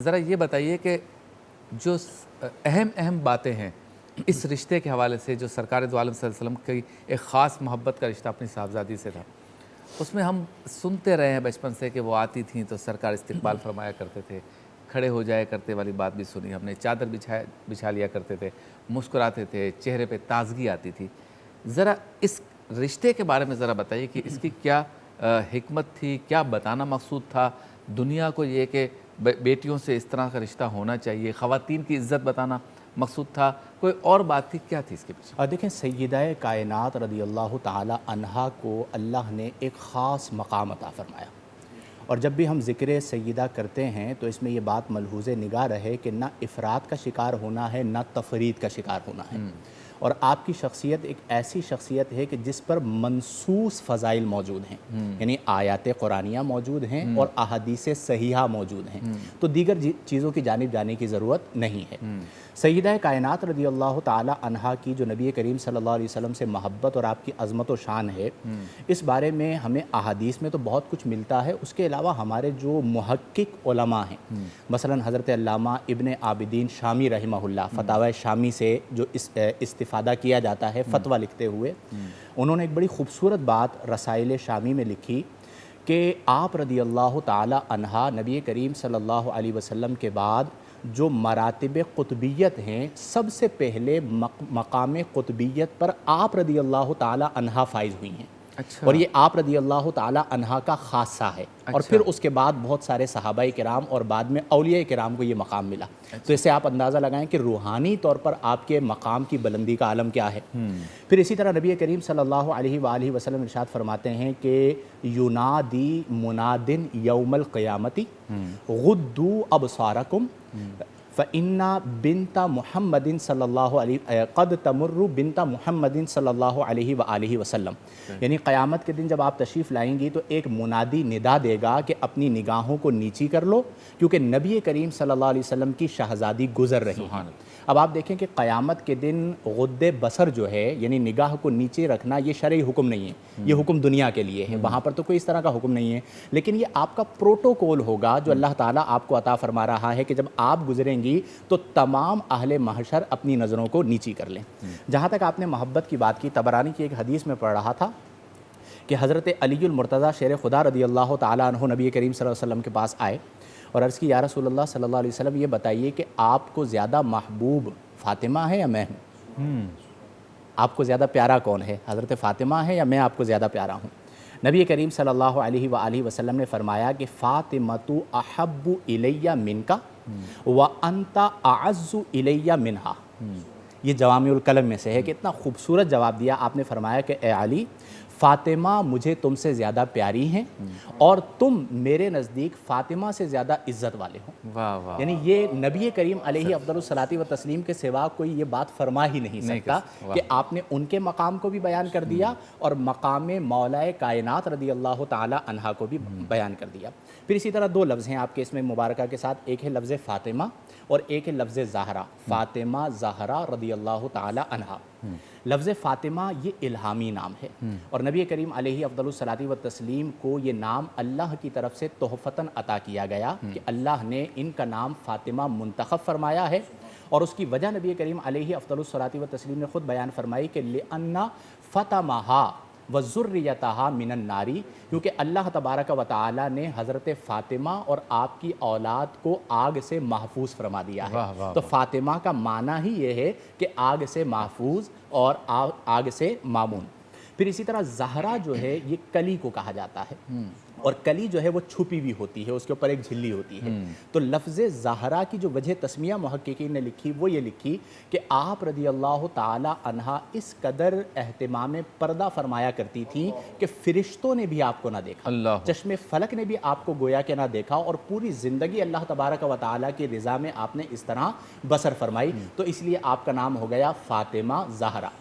ذرا یہ بتائیے کہ جو اہم باتیں ہیں اس رشتے کے حوالے سے، جو سرکار دو عالم صلی اللہ علیہ وسلم کی ایک خاص محبت کا رشتہ اپنی صاحبزادی سے تھا، اس میں ہم سنتے رہے ہیں بچپن سے کہ وہ آتی تھیں تو سرکار استقبال فرمایا کرتے تھے، کھڑے ہو جایا کرتے والی بات بھی سنی ہم نے، چادر بچھا لیا کرتے تھے، مسکراتے تھے، چہرے پہ تازگی آتی تھی۔ ذرا اس رشتے کے بارے میں ذرا بتائیے کہ اس کی کیا حکمت تھی، کیا بتانا مقصود تھا دنیا کو، یہ کہ بیٹیوں سے اس طرح کا رشتہ ہونا چاہیے، خواتین کی عزت بتانا مقصود تھا، کوئی اور بات تھی، کیا تھی اس کے پیچھے؟ دیکھیں، سیدہ کائنات رضی اللہ تعالی عنہا کو اللہ نے ایک خاص مقام عطا فرمایا، اور جب بھی ہم ذکر سیدہ کرتے ہیں تو اس میں یہ بات ملحوظ نگاہ رہے کہ نہ افراد کا شکار ہونا ہے، نہ تفرید کا شکار ہونا ہے، اور آپ کی شخصیت ایک ایسی شخصیت ہے کہ جس پر منصوص فضائل موجود ہیں، یعنی آیات قرآنیہ موجود ہیں اور احادیث صحیحہ موجود ہیں، تو دیگر چیزوں کی جانب جانے کی ضرورت نہیں ہے۔ سیدہ کائنات رضی اللہ تعالی عنہا کی جو نبی کریم صلی اللہ علیہ وسلم سے محبت اور آپ کی عظمت و شان ہے، اس بارے میں ہمیں احادیث میں تو بہت کچھ ملتا ہے، اس کے علاوہ ہمارے جو محقق علماء ہیں، مثلا حضرت علامہ ابن عابدین شامی رحمہ اللہ، فتاوی شامی سے جو استفادہ کیا جاتا ہے فتویٰ لکھتے ہوئے، انہوں نے ایک بڑی خوبصورت بات رسائل شامی میں لکھی کہ آپ رضی اللہ تعالی عنہا نبی کریم صلی اللہ علیہ وسلم کے بعد جو مراتب قطبیت ہیں، سب سے پہلے مقام قطبیت پر آپ رضی اللہ تعالی عنہا فائز ہوئی ہیں، اور یہ آپ رضی اللہ تعالی عنہا کا خاصہ ہے، اور پھر اس کے بعد بہت سارے صحابہ کرام اور بعد میں اولیاء کرام کو یہ مقام ملا۔ تو اس سے آپ اندازہ لگائیں کہ روحانی طور پر آپ کے مقام کی بلندی کا عالم کیا ہے۔ پھر اسی طرح نبی کریم صلی اللہ علیہ وآلہ وسلم ارشاد فرماتے ہیں کہ ینادی منادن یوم القیامتی غدوا ابصارکم فَإِنَّ بِنْتَ محمد صلی اللہ علیہ قد تمر بنت محمد صلی اللہ علیہ وآلہ وسلم، یعنی قیامت کے دن جب آپ تشریف لائیں گی تو ایک منادی ندا دے گا کہ اپنی نگاہوں کو نیچی کر لو، کیونکہ نبی کریم صلی اللہ علیہ وسلم کی شہزادی گزر رہی ہیں۔ اب آپ دیکھیں کہ قیامت کے دن غد بصر جو ہے، یعنی نگاہ کو نیچے رکھنا، یہ شرعی حکم نہیں ہے، یہ حکم دنیا کے لیے ہے، وہاں پر تو کوئی اس طرح کا حکم نہیں ہے، لیکن یہ آپ کا پروٹوکول ہوگا جو اللہ تعالیٰ آپ کو عطا فرما رہا ہے کہ جب آپ گزریں گی تو تمام اہل محشر اپنی نظروں کو نیچی کر لیں۔ جہاں تک آپ نے محبت کی بات کی، طبرانی کی ایک حدیث میں پڑھ رہا تھا کہ حضرت علی المرتضیٰ شیر خدا رضی اللہ تعالیٰ عنہ نبی کریم صلی اللہ علیہ وسلم کے پاس آئے اور عرض کی، یا رسول اللہ صلی اللہ علیہ وسلم، یہ بتائیے کہ آپ کو زیادہ محبوب فاطمہ ہے یا میں ہوں؟ آپ کو زیادہ پیارا کون ہے، حضرت فاطمہ ہے یا میں آپ کو زیادہ پیارا ہوں؟ نبی کریم صلی اللہ علیہ وآلہ وسلم نے فرمایا کہ فاطمۃ احب الی منک وانت اعز الی منہا۔ یہ جوامع الکلم میں سے ہے کہ اتنا خوبصورت جواب دیا آپ نے، فرمایا کہ اے علی، فاطمہ مجھے تم سے زیادہ پیاری ہیں اور تم میرے نزدیک فاطمہ سے زیادہ عزت والے ہو۔ یعنی یہ نبی کریم علیہ افضل الصلاۃ و تسلیم کے سوا کوئی یہ بات فرما ہی نہیں سکتا کہ آپ نے ان کے مقام کو بھی بیان کر دیا اور مقام مولا کائنات رضی اللہ تعالی عنہا کو بھی بیان کر دیا۔ پھر اسی طرح دو لفظ ہیں آپ کے اس میں مبارکہ کے ساتھ، ایک ہے لفظ فاطمہ اور ایک ہے لفظ زہرا، فاطمہ زہرا رضی اللہ تعالی عنہا۔ لفظ فاطمہ یہ الہامی نام ہے، اور نبی کریم علیہ افضل الصلاۃ و تسلیم کو یہ نام اللہ کی طرف سے تحفتاً عطا کیا گیا کہ اللہ نے ان کا نام فاطمہ منتخب فرمایا ہے، اور اس کی وجہ نبی کریم علیہ افضل الصلاۃ و تسلیم نے خود بیان فرمائی کہ لِأَنَّ فَطَمَهَا وَذُرِّيَّتَهَا مِنَ النَّارِ، کیونکہ اللہ تبارک و تعالی نے حضرت فاطمہ اور آپ کی اولاد کو آگ سے محفوظ فرما دیا ہے۔ تو فاطمہ کا معنی ہی یہ ہے کہ آگ سے محفوظ اور آگ سے مامون۔ پھر اسی طرح زہرا جو ہے یہ کلی کو کہا جاتا ہے، اور کلی جو ہے وہ چھپی ہوئی ہوتی ہے، اس کے اوپر ایک جھلی ہوتی ہے۔ تو لفظ زہرا کی جو وجہ تسمیہ محققین نے لکھی وہ یہ لکھی کہ آپ رضی اللہ تعالی عنہا اس قدر اہتمام پردہ فرمایا کرتی تھیں کہ فرشتوں نے بھی آپ کو نہ دیکھا، چشم فلک نے بھی آپ کو گویا کہ نہ دیکھا، اور پوری زندگی اللہ تبارک و تعالیٰ کی رضا میں آپ نے اس طرح بسر فرمائی، تو اس لیے آپ کا نام ہو گیا فاطمہ زہرا۔